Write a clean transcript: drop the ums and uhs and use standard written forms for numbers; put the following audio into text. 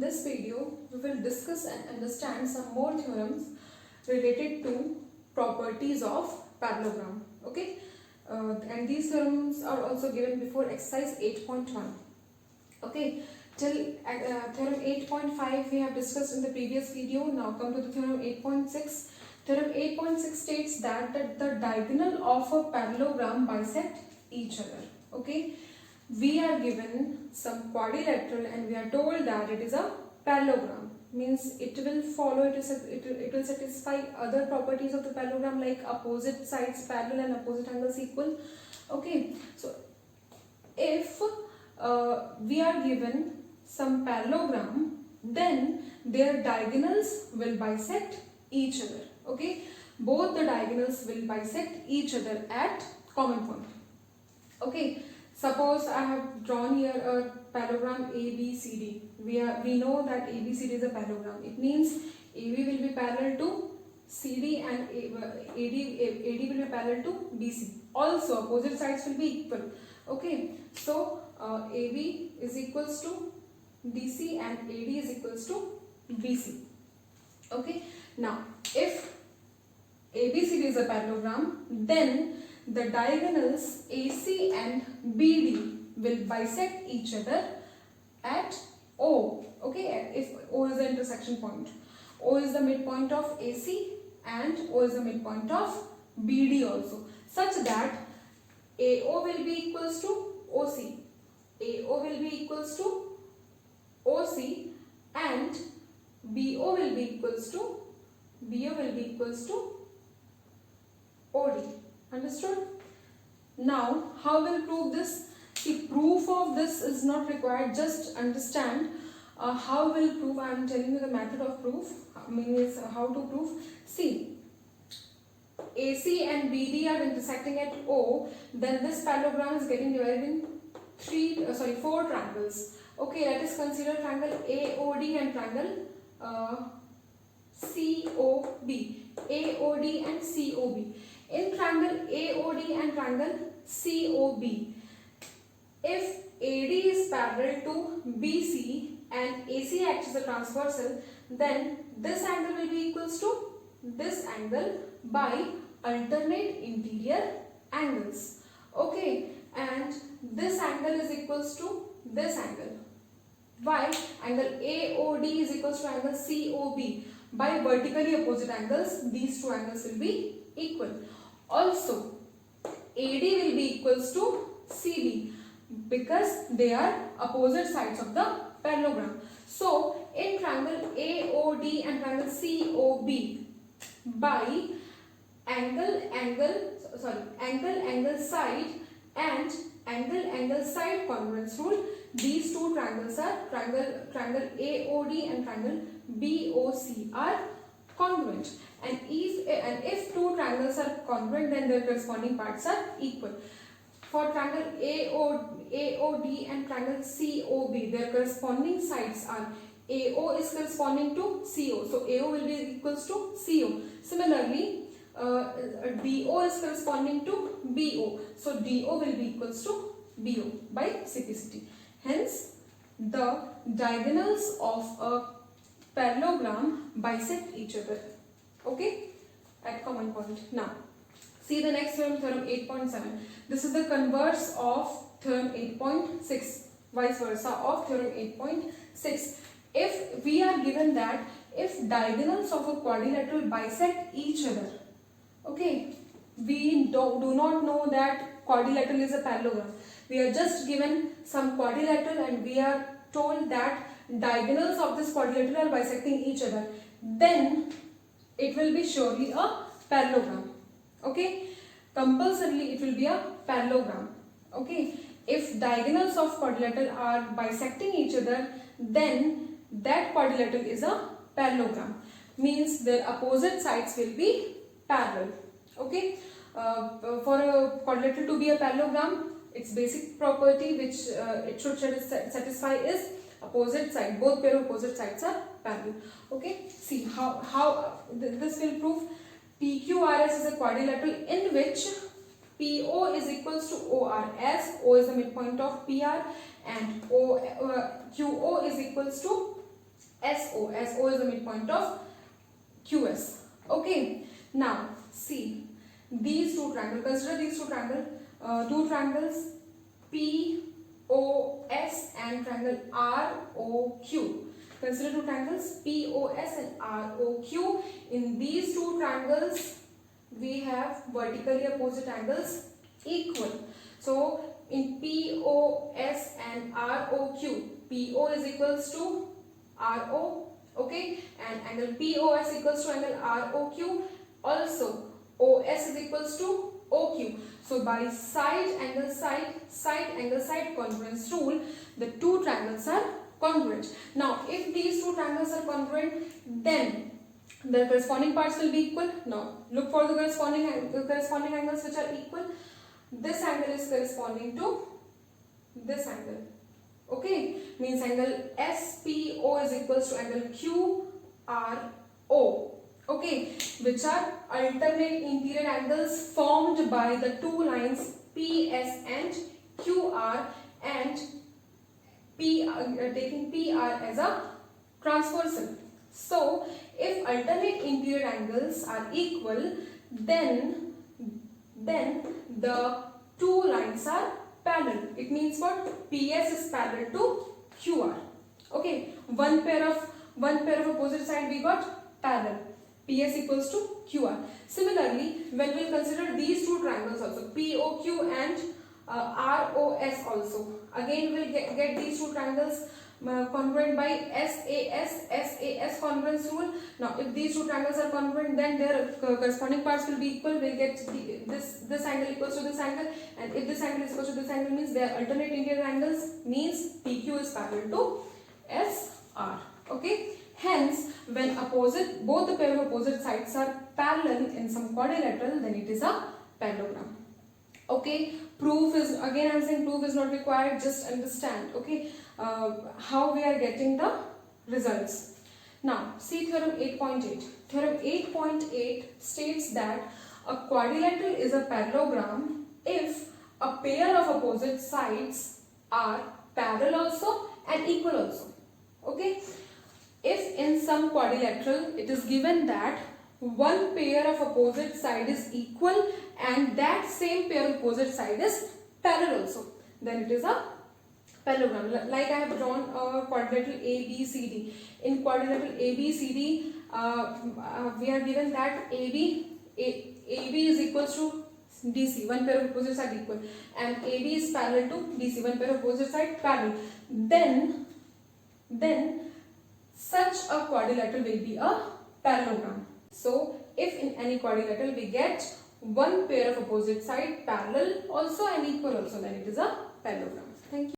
this video, we will discuss and understand some more theorems related to properties of parallelogram. Okay, and these theorems are also given before exercise 8.1. Okay, till theorem 8.5 we have discussed in the previous video. Now come to the theorem 8.6. Theorem 8.6 states that the diagonal of a parallelogram bisect each other. Okay, we are given some quadrilateral and we are told that it is a parallelogram. Means it will follow, it will satisfy other properties of the parallelogram like opposite sides parallel and opposite angles equal. Okay, so if we are given some parallelogram, then their diagonals will bisect each other. Okay, both the diagonals will bisect each other at common point. Okay, suppose I have drawn here a parallelogram ABCD. We know that ABCD is a parallelogram. It means AB will be parallel to CD and AD will be parallel to BC. Also, opposite sides will be equal. Okay, so AB is equals to DC and AD is equals to BC. Okay, now if ABCD is a parallelogram, then the diagonals AC and BD will bisect each other at O. Okay, if O is the intersection point. O is the midpoint of AC and O is the midpoint of BD also, such that AO will be equals to OC. AO will be equals to OC and BO will be equals to OD. Understood? Now, how will prove this? See, proof of this is not required. Just understand how will prove. I am telling you the method of proof. Means how to prove. See, AC and BD are intersecting at O. Then this parallelogram is getting divided in four triangles. Okay, let us consider triangle AOD and triangle COB. AOD and COB. In triangle AOD and triangle COB, if AD is parallel to BC and AC acts as a transversal, then this angle will be equals to this angle by alternate interior angles. Okay, and this angle is equals to this angle. Why? Angle AOD is equals to angle COB. By vertically opposite angles, these two angles will be equal. Also, AD will be equals to CB because they are opposite sides of the parallelogram. So, in triangle AOD and triangle COB, by angle side and angle side congruence rule, these two triangles are triangle AOD and triangle BOC are congruent. And if two triangles are congruent, then their corresponding parts are equal. For triangle AOD and triangle COB, their corresponding sides are AO is corresponding to CO. So AO will be equals to CO. Similarly, DO is corresponding to BO. So DO will be equals to BO by simplicity. Hence, the diagonals of a parallelogram bisect each other. Okay, at common point. Now, see the next theorem, theorem 8.7. This is the converse of theorem 8.6, vice versa of theorem 8.6. If we are given that if diagonals of a quadrilateral bisect each other, okay, we do not know that quadrilateral is a parallelogram. We are just given some quadrilateral and we are told that diagonals of this quadrilateral are bisecting each other. Then it will be surely a parallelogram. Okay, compulsorily it will be a parallelogram. Okay, if diagonals of quadrilateral are bisecting each other, then that quadrilateral is a parallelogram. Means their opposite sides will be parallel. Okay, for a quadrilateral to be a parallelogram, its basic property which it should satisfy is opposite side. Both pair of opposite sides are parallel. Okay, see how this will prove. PQRS is a quadrilateral in which PO is equals to OR, as O is the midpoint of PR and QO is equals to SO. SO is the midpoint of QS. Okay. Now see these two triangles. Consider these two triangles POS and triangle ROQ. Consider two triangles POS and ROQ. In these two triangles we have vertically opposite angles equal. So in POS and ROQ, PO is equals to RO, okay, and angle POS equals to angle ROQ. Also OS is equals to OQ. So by side angle side congruence rule, the two triangles are congruent. Now if these two triangles are congruent, then the corresponding parts will be equal. Now look for the corresponding angles which are equal. This angle is corresponding to this angle. Okay, means angle SPO is equals to angle QRO. Okay, which are alternate interior angles formed by the two lines PS and QR, and taking PR as a transversal. So if alternate interior angles are equal, then the two lines are parallel. It means what? PS is parallel to QR. Okay, one pair of opposite side we got parallel. PS equals to QR. Similarly, when we consider these two triangles also, POQ and ROS also, again we will get these two triangles congruent by SAS congruence rule. Now if these two triangles are congruent, then their corresponding parts will be equal. We'll get this angle equals to this angle, and if this angle is equal to this angle, means they are alternate interior angles, means PQ is parallel to SR. Okay, hence when both the pair of opposite sides are parallel in some quadrilateral, then it is a parallelogram. Okay, proof is, again I am saying proof is not required, just understand, okay, how we are getting the results. Now see theorem 8.8. Theorem 8.8 states that a quadrilateral is a parallelogram if a pair of opposite sides are parallel also and equal also. Okay, if in some quadrilateral it is given that one pair of opposite side is equal and that same pair of opposite side is parallel also, then it is a parallelogram. Like I have drawn a quadrilateral ABCD. In quadrilateral ABCD, we are given that AB is equals to DC, one pair of opposite side equal, and AB is parallel to DC, one pair of opposite side parallel. Then such a quadrilateral will be a parallelogram. So if in any quadrilateral we get one pair of opposite side parallel also and equal also, then it is a parallelogram. Thank you.